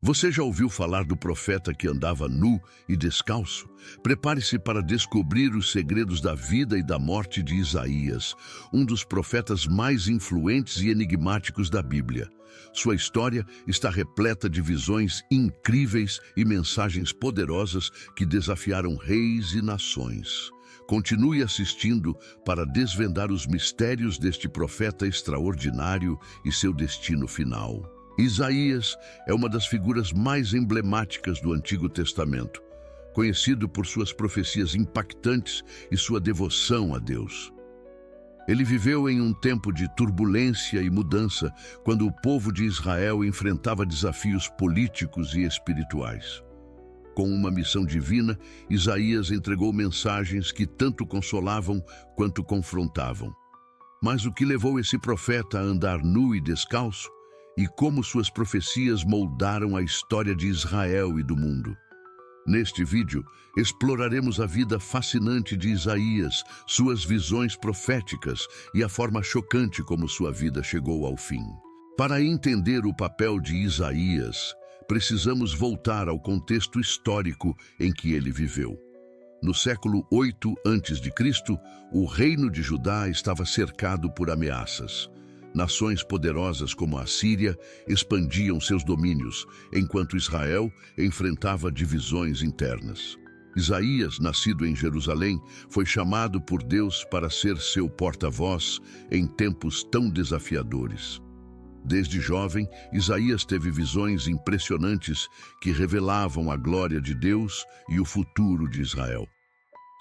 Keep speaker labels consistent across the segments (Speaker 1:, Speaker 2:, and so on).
Speaker 1: Você já ouviu falar do profeta que andava nu e descalço? Prepare-se para descobrir os segredos da vida e da morte de Isaías, um dos profetas mais influentes e enigmáticos da Bíblia. Sua história está repleta de visões incríveis e mensagens poderosas que desafiaram reis e nações. Continue assistindo para desvendar os mistérios deste profeta extraordinário e seu destino final. Isaías é uma das figuras mais emblemáticas do Antigo Testamento, conhecido por suas profecias impactantes e sua devoção a Deus. Ele viveu em um tempo de turbulência e mudança, quando o povo de Israel enfrentava desafios políticos e espirituais. Com uma missão divina, Isaías entregou mensagens que tanto consolavam quanto confrontavam. Mas o que levou esse profeta a andar nu e descalço? E como suas profecias moldaram a história de Israel e do mundo. Neste vídeo, exploraremos a vida fascinante de Isaías, suas visões proféticas e a forma chocante como sua vida chegou ao fim. Para entender o papel de Isaías, precisamos voltar ao contexto histórico em que ele viveu. No século 8 a.C., o reino de Judá estava cercado por ameaças. Nações poderosas como a Síria expandiam seus domínios, enquanto Israel enfrentava divisões internas. Isaías, nascido em Jerusalém, foi chamado por Deus para ser seu porta-voz em tempos tão desafiadores. Desde jovem, Isaías teve visões impressionantes que revelavam a glória de Deus e o futuro de Israel.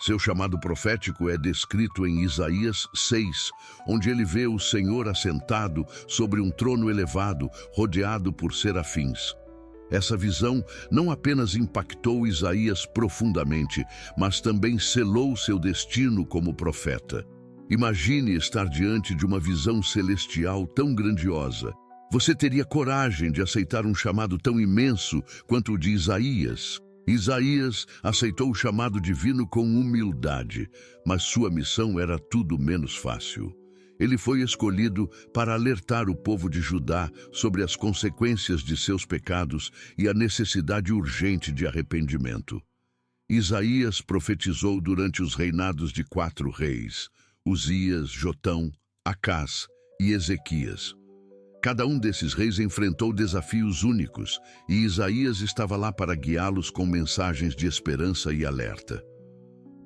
Speaker 1: Seu chamado profético é descrito em Isaías 6, onde ele vê o Senhor assentado sobre um trono elevado, rodeado por serafins. Essa visão não apenas impactou Isaías profundamente, mas também selou seu destino como profeta. Imagine estar diante de uma visão celestial tão grandiosa. Você teria coragem de aceitar um chamado tão imenso quanto o de Isaías? Isaías aceitou o chamado divino com humildade, mas sua missão era tudo menos fácil. Ele foi escolhido para alertar o povo de Judá sobre as consequências de seus pecados e a necessidade urgente de arrependimento. Isaías profetizou durante os reinados de 4 reis, Uzias, Jotão, Acás e Ezequias. Cada um desses reis enfrentou desafios únicos, e Isaías estava lá para guiá-los com mensagens de esperança e alerta.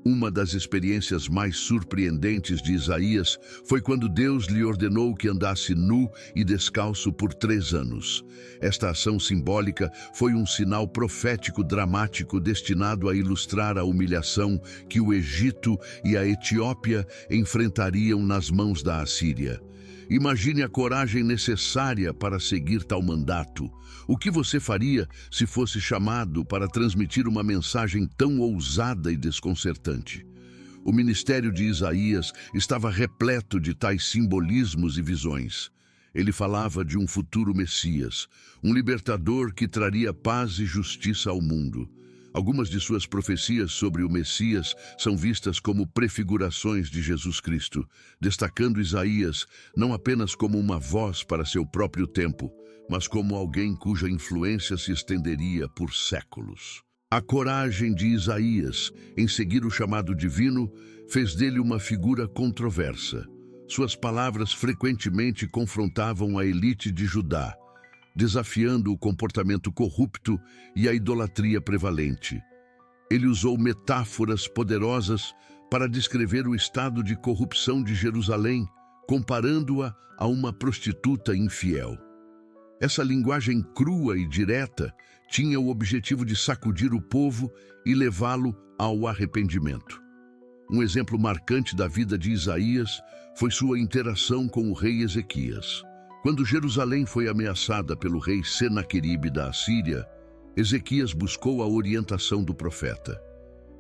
Speaker 1: Uma das experiências mais surpreendentes de Isaías foi quando Deus lhe ordenou que andasse nu e descalço por 3 anos. Esta ação simbólica foi um sinal profético dramático destinado a ilustrar a humilhação que o Egito e a Etiópia enfrentariam nas mãos da Assíria. Imagine a coragem necessária para seguir tal mandato. O que você faria se fosse chamado para transmitir uma mensagem tão ousada e desconcertante? O ministério de Isaías estava repleto de tais simbolismos e visões. Ele falava de um futuro Messias, um libertador que traria paz e justiça ao mundo. Algumas de suas profecias sobre o Messias são vistas como prefigurações de Jesus Cristo, destacando Isaías não apenas como uma voz para seu próprio tempo, mas como alguém cuja influência se estenderia por séculos. A coragem de Isaías em seguir o chamado divino fez dele uma figura controversa. Suas palavras frequentemente confrontavam a elite de Judá, desafiando o comportamento corrupto e a idolatria prevalente. Ele usou metáforas poderosas para descrever o estado de corrupção de Jerusalém, comparando-a a uma prostituta infiel. Essa linguagem crua e direta tinha o objetivo de sacudir o povo e levá-lo ao arrependimento. Um exemplo marcante da vida de Isaías foi sua interação com o rei Ezequias. Quando Jerusalém foi ameaçada pelo rei Senaqueribe da Assíria, Ezequias buscou a orientação do profeta.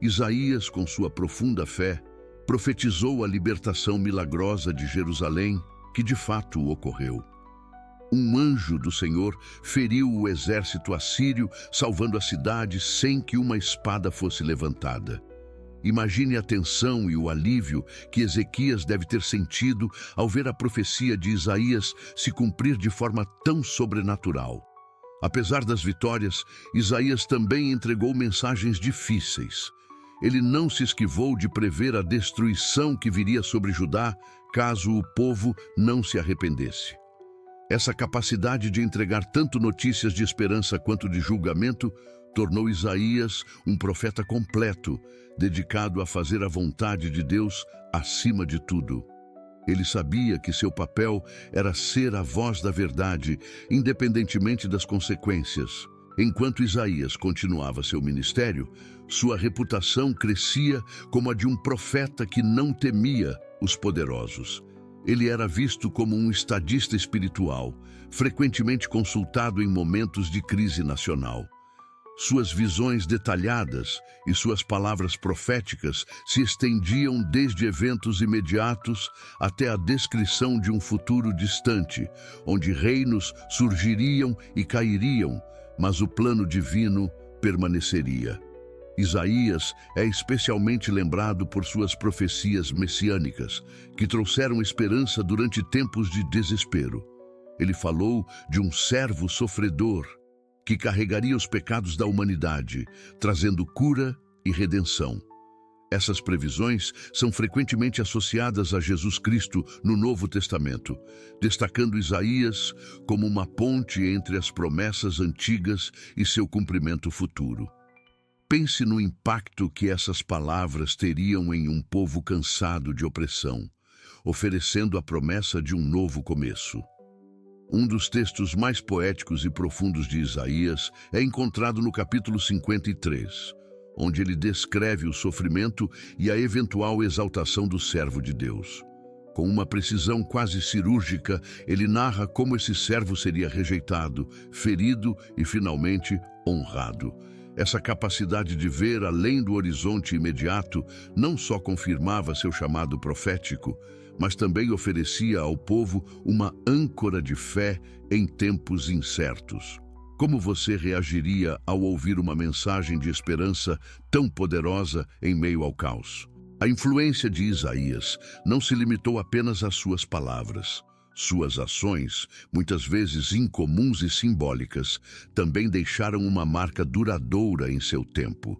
Speaker 1: Isaías, com sua profunda fé, profetizou a libertação milagrosa de Jerusalém, que de fato ocorreu. Um anjo do Senhor feriu o exército assírio, salvando a cidade sem que uma espada fosse levantada. Imagine a tensão e o alívio que Ezequias deve ter sentido ao ver a profecia de Isaías se cumprir de forma tão sobrenatural. Apesar das vitórias, Isaías também entregou mensagens difíceis. Ele não se esquivou de prever a destruição que viria sobre Judá caso o povo não se arrependesse. Essa capacidade de entregar tanto notícias de esperança quanto de julgamento tornou Isaías um profeta completo, dedicado a fazer a vontade de Deus acima de tudo. Ele sabia que seu papel era ser a voz da verdade, independentemente das consequências. Enquanto Isaías continuava seu ministério, sua reputação crescia como a de um profeta que não temia os poderosos. Ele era visto como um estadista espiritual, frequentemente consultado em momentos de crise nacional. Suas visões detalhadas e suas palavras proféticas se estendiam desde eventos imediatos até a descrição de um futuro distante, onde reinos surgiriam e cairiam, mas o plano divino permaneceria. Isaías é especialmente lembrado por suas profecias messiânicas, que trouxeram esperança durante tempos de desespero. Ele falou de um servo sofredor, que carregaria os pecados da humanidade, trazendo cura e redenção. Essas previsões são frequentemente associadas a Jesus Cristo no Novo Testamento, destacando Isaías como uma ponte entre as promessas antigas e seu cumprimento futuro. Pense no impacto que essas palavras teriam em um povo cansado de opressão, oferecendo a promessa de um novo começo. Um dos textos mais poéticos e profundos de Isaías é encontrado no capítulo 53, onde ele descreve o sofrimento e a eventual exaltação do servo de Deus. Com uma precisão quase cirúrgica, ele narra como esse servo seria rejeitado, ferido e finalmente honrado. Essa capacidade de ver além do horizonte imediato não só confirmava seu chamado profético, mas também oferecia ao povo uma âncora de fé em tempos incertos. Como você reagiria ao ouvir uma mensagem de esperança tão poderosa em meio ao caos? A influência de Isaías não se limitou apenas às suas palavras. Suas ações, muitas vezes incomuns e simbólicas, também deixaram uma marca duradoura em seu tempo.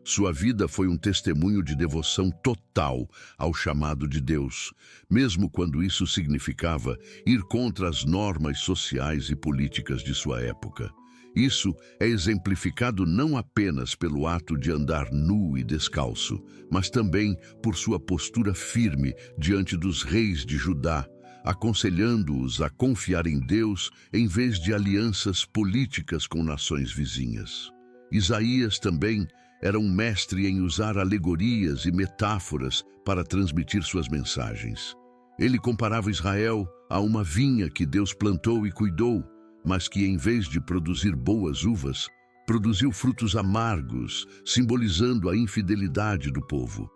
Speaker 1: Sua vida foi um testemunho de devoção total ao chamado de Deus, mesmo quando isso significava ir contra as normas sociais e políticas de sua época. Isso é exemplificado não apenas pelo ato de andar nu e descalço, mas também por sua postura firme diante dos reis de Judá, aconselhando-os a confiar em Deus em vez de alianças políticas com nações vizinhas. Isaías também era um mestre em usar alegorias e metáforas para transmitir suas mensagens. Ele comparava Israel a uma vinha que Deus plantou e cuidou, mas que, em vez de produzir boas uvas, produziu frutos amargos, simbolizando a infidelidade do povo.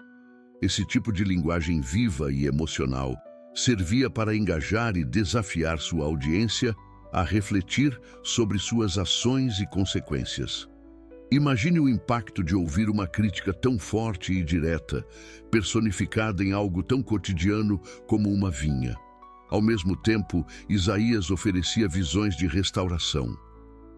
Speaker 1: Esse tipo de linguagem viva e emocional servia para engajar e desafiar sua audiência a refletir sobre suas ações e consequências. Imagine o impacto de ouvir uma crítica tão forte e direta, personificada em algo tão cotidiano como uma vinha. Ao mesmo tempo, Isaías oferecia visões de restauração.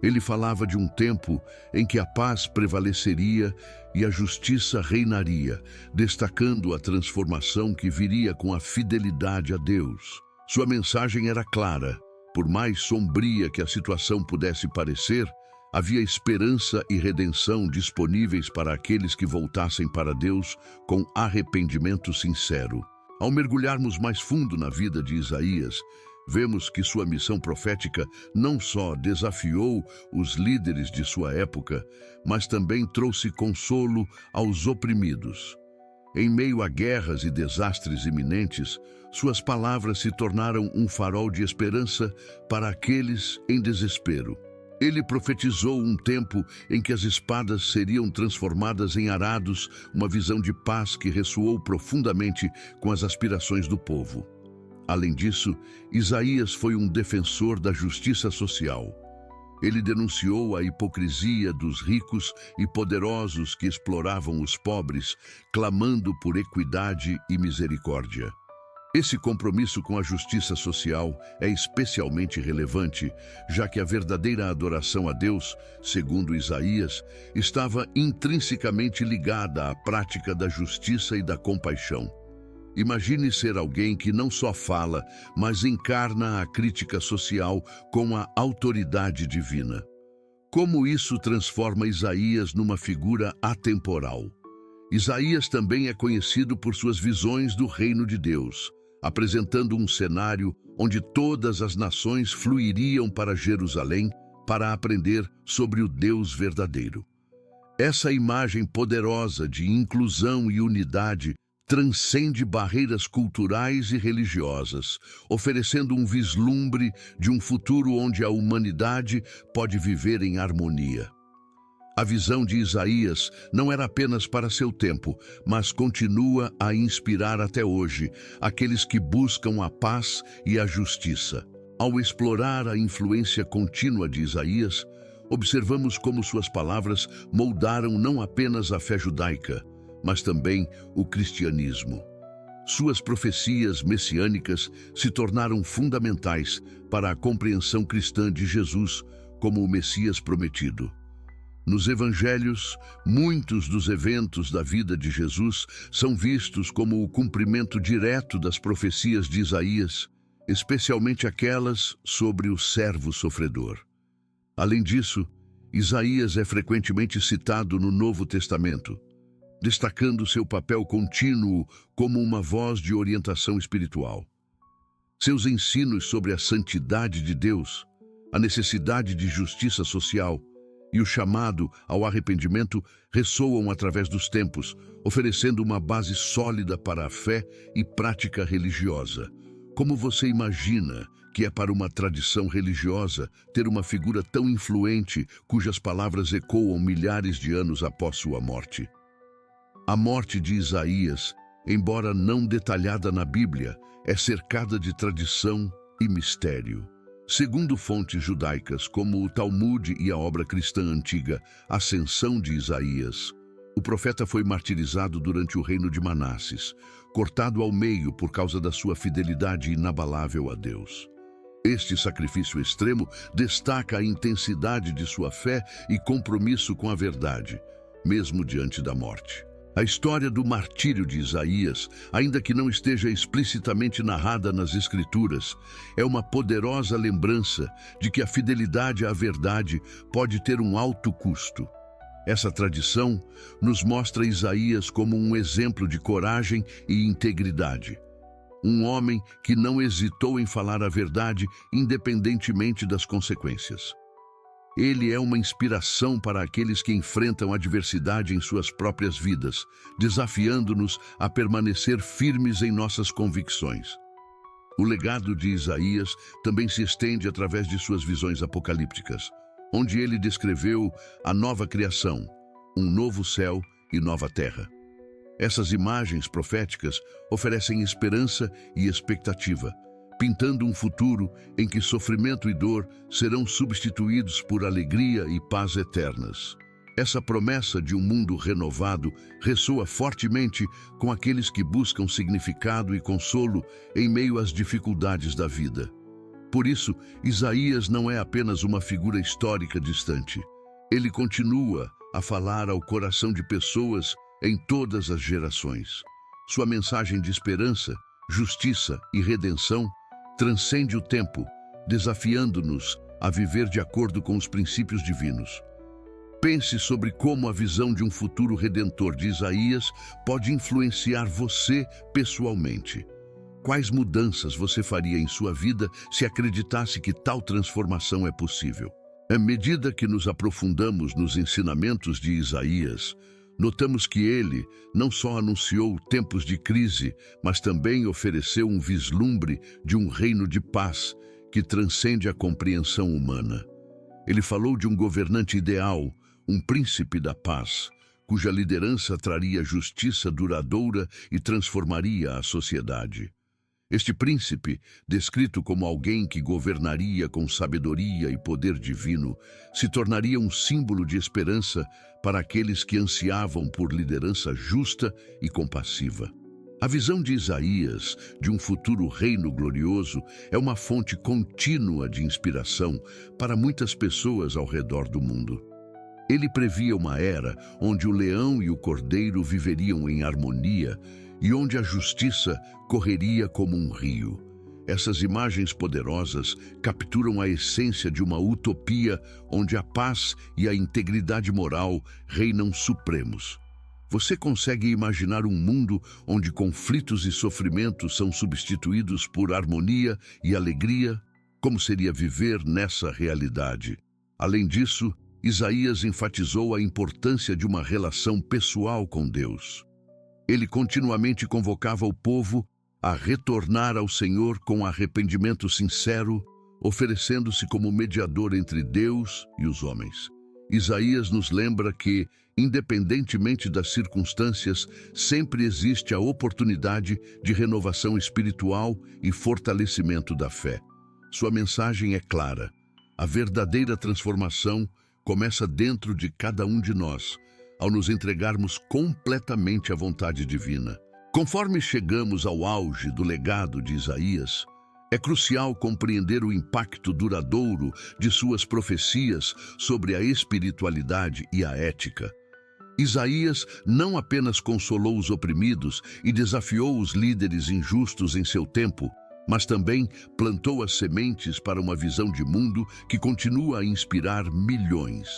Speaker 1: Ele falava de um tempo em que a paz prevaleceria e a justiça reinaria, destacando a transformação que viria com a fidelidade a Deus. Sua mensagem era clara. Por mais sombria que a situação pudesse parecer, havia esperança e redenção disponíveis para aqueles que voltassem para Deus com arrependimento sincero. Ao mergulharmos mais fundo na vida de Isaías, vemos que sua missão profética não só desafiou os líderes de sua época, mas também trouxe consolo aos oprimidos. Em meio a guerras e desastres iminentes, suas palavras se tornaram um farol de esperança para aqueles em desespero. Ele profetizou um tempo em que as espadas seriam transformadas em arados, uma visão de paz que ressoou profundamente com as aspirações do povo. Além disso, Isaías foi um defensor da justiça social. Ele denunciou a hipocrisia dos ricos e poderosos que exploravam os pobres, clamando por equidade e misericórdia. Esse compromisso com a justiça social é especialmente relevante, já que a verdadeira adoração a Deus, segundo Isaías, estava intrinsecamente ligada à prática da justiça e da compaixão. Imagine ser alguém que não só fala, mas encarna a crítica social com a autoridade divina. Como isso transforma Isaías numa figura atemporal? Isaías também é conhecido por suas visões do reino de Deus, apresentando um cenário onde todas as nações fluiriam para Jerusalém para aprender sobre o Deus verdadeiro. Essa imagem poderosa de inclusão e unidade transcende barreiras culturais e religiosas, oferecendo um vislumbre de um futuro onde a humanidade pode viver em harmonia. A visão de Isaías não era apenas para seu tempo, mas continua a inspirar até hoje aqueles que buscam a paz e a justiça. Ao explorar a influência contínua de Isaías, observamos como suas palavras moldaram não apenas a fé judaica, mas também o cristianismo. Suas profecias messiânicas se tornaram fundamentais para a compreensão cristã de Jesus como o Messias prometido. Nos evangelhos, muitos dos eventos da vida de Jesus são vistos como o cumprimento direto das profecias de Isaías, especialmente aquelas sobre o servo sofredor. Além disso, Isaías é frequentemente citado no Novo Testamento, destacando seu papel contínuo como uma voz de orientação espiritual. Seus ensinos sobre a santidade de Deus, a necessidade de justiça social e o chamado ao arrependimento ressoam através dos tempos, oferecendo uma base sólida para a fé e prática religiosa. Como você imagina que é para uma tradição religiosa ter uma figura tão influente cujas palavras ecoam milhares de anos após sua morte? A morte de Isaías, embora não detalhada na Bíblia, é cercada de tradição e mistério. Segundo fontes judaicas, como o Talmud e a obra cristã antiga, Ascensão de Isaías, o profeta foi martirizado durante o reino de Manasses, cortado ao meio por causa da sua fidelidade inabalável a Deus. Este sacrifício extremo destaca a intensidade de sua fé e compromisso com a verdade, mesmo diante da morte. A história do martírio de Isaías, ainda que não esteja explicitamente narrada nas Escrituras, é uma poderosa lembrança de que a fidelidade à verdade pode ter um alto custo. Essa tradição nos mostra Isaías como um exemplo de coragem e integridade. Um homem que não hesitou em falar a verdade independentemente das consequências. Ele é uma inspiração para aqueles que enfrentam adversidade em suas próprias vidas, desafiando-nos a permanecer firmes em nossas convicções. O legado de Isaías também se estende através de suas visões apocalípticas, onde ele descreveu a nova criação, um novo céu e nova terra. Essas imagens proféticas oferecem esperança e expectativa, pintando um futuro em que sofrimento e dor serão substituídos por alegria e paz eternas. Essa promessa de um mundo renovado ressoa fortemente com aqueles que buscam significado e consolo em meio às dificuldades da vida. Por isso, Isaías não é apenas uma figura histórica distante. Ele continua a falar ao coração de pessoas em todas as gerações. Sua mensagem de esperança, justiça e redenção transcende o tempo, desafiando-nos a viver de acordo com os princípios divinos. Pense sobre como a visão de um futuro redentor de Isaías pode influenciar você pessoalmente. Quais mudanças você faria em sua vida se acreditasse que tal transformação é possível? À medida que nos aprofundamos nos ensinamentos de Isaías, notamos que ele não só anunciou tempos de crise, mas também ofereceu um vislumbre de um reino de paz que transcende a compreensão humana. Ele falou de um governante ideal, um príncipe da paz, cuja liderança traria justiça duradoura e transformaria a sociedade. Este príncipe, descrito como alguém que governaria com sabedoria e poder divino, se tornaria um símbolo de esperança para aqueles que ansiavam por liderança justa e compassiva. A visão de Isaías de um futuro reino glorioso é uma fonte contínua de inspiração para muitas pessoas ao redor do mundo. Ele previa uma era onde o leão e o cordeiro viveriam em harmonia e onde a justiça correria como um rio. Essas imagens poderosas capturam a essência de uma utopia onde a paz e a integridade moral reinam supremos. Você consegue imaginar um mundo onde conflitos e sofrimentos são substituídos por harmonia e alegria? Como seria viver nessa realidade? Além disso, Isaías enfatizou a importância de uma relação pessoal com Deus. Ele continuamente convocava o povo a retornar ao Senhor com arrependimento sincero, oferecendo-se como mediador entre Deus e os homens. Isaías nos lembra que, independentemente das circunstâncias, sempre existe a oportunidade de renovação espiritual e fortalecimento da fé. Sua mensagem é clara: a verdadeira transformação começa dentro de cada um de nós, ao nos entregarmos completamente à vontade divina. Conforme chegamos ao auge do legado de Isaías, é crucial compreender o impacto duradouro de suas profecias sobre a espiritualidade e a ética. Isaías não apenas consolou os oprimidos e desafiou os líderes injustos em seu tempo, mas também plantou as sementes para uma visão de mundo que continua a inspirar milhões.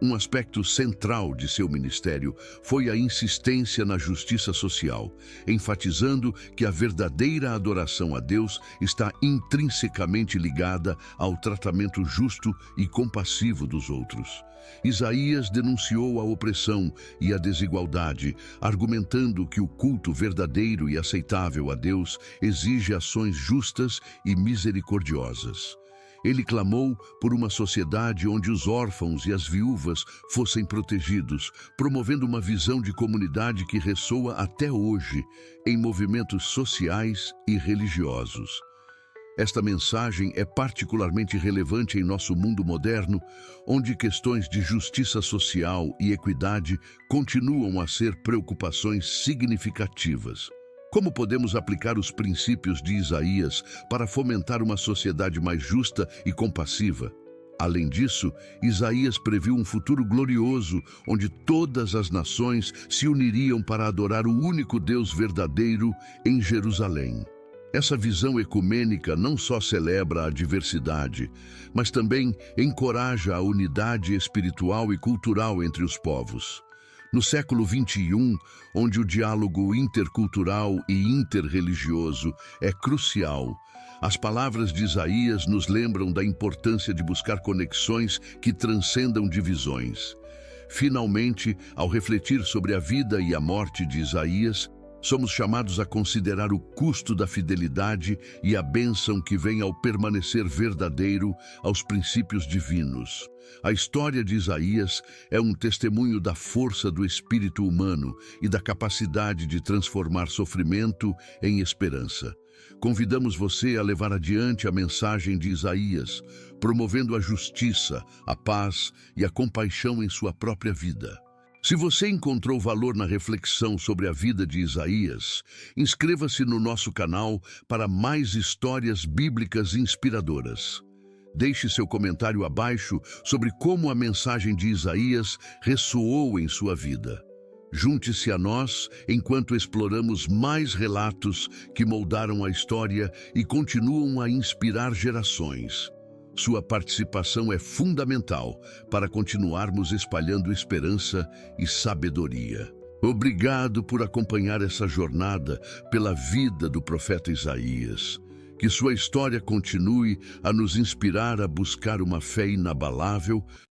Speaker 1: Um aspecto central de seu ministério foi a insistência na justiça social, enfatizando que a verdadeira adoração a Deus está intrinsecamente ligada ao tratamento justo e compassivo dos outros. Isaías denunciou a opressão e a desigualdade, argumentando que o culto verdadeiro e aceitável a Deus exige ações justas e misericordiosas. Ele clamou por uma sociedade onde os órfãos e as viúvas fossem protegidos, promovendo uma visão de comunidade que ressoa até hoje em movimentos sociais e religiosos. Esta mensagem é particularmente relevante em nosso mundo moderno, onde questões de justiça social e equidade continuam a ser preocupações significativas. Como podemos aplicar os princípios de Isaías para fomentar uma sociedade mais justa e compassiva? Além disso, Isaías previu um futuro glorioso, onde todas as nações se uniriam para adorar o único Deus verdadeiro em Jerusalém. Essa visão ecumênica não só celebra a diversidade, mas também encoraja a unidade espiritual e cultural entre os povos. No século XXI, onde o diálogo intercultural e interreligioso é crucial, as palavras de Isaías nos lembram da importância de buscar conexões que transcendam divisões. Finalmente, ao refletir sobre a vida e a morte de Isaías, somos chamados a considerar o custo da fidelidade e a bênção que vem ao permanecer verdadeiro aos princípios divinos. A história de Isaías é um testemunho da força do espírito humano e da capacidade de transformar sofrimento em esperança. Convidamos você a levar adiante a mensagem de Isaías, promovendo a justiça, a paz e a compaixão em sua própria vida. Se você encontrou valor na reflexão sobre a vida de Isaías, inscreva-se no nosso canal para mais histórias bíblicas inspiradoras. Deixe seu comentário abaixo sobre como a mensagem de Isaías ressoou em sua vida. Junte-se a nós enquanto exploramos mais relatos que moldaram a história e continuam a inspirar gerações. Sua participação é fundamental para continuarmos espalhando esperança e sabedoria. Obrigado por acompanhar essa jornada pela vida do profeta Isaías. Que sua história continue a nos inspirar a buscar uma fé inabalável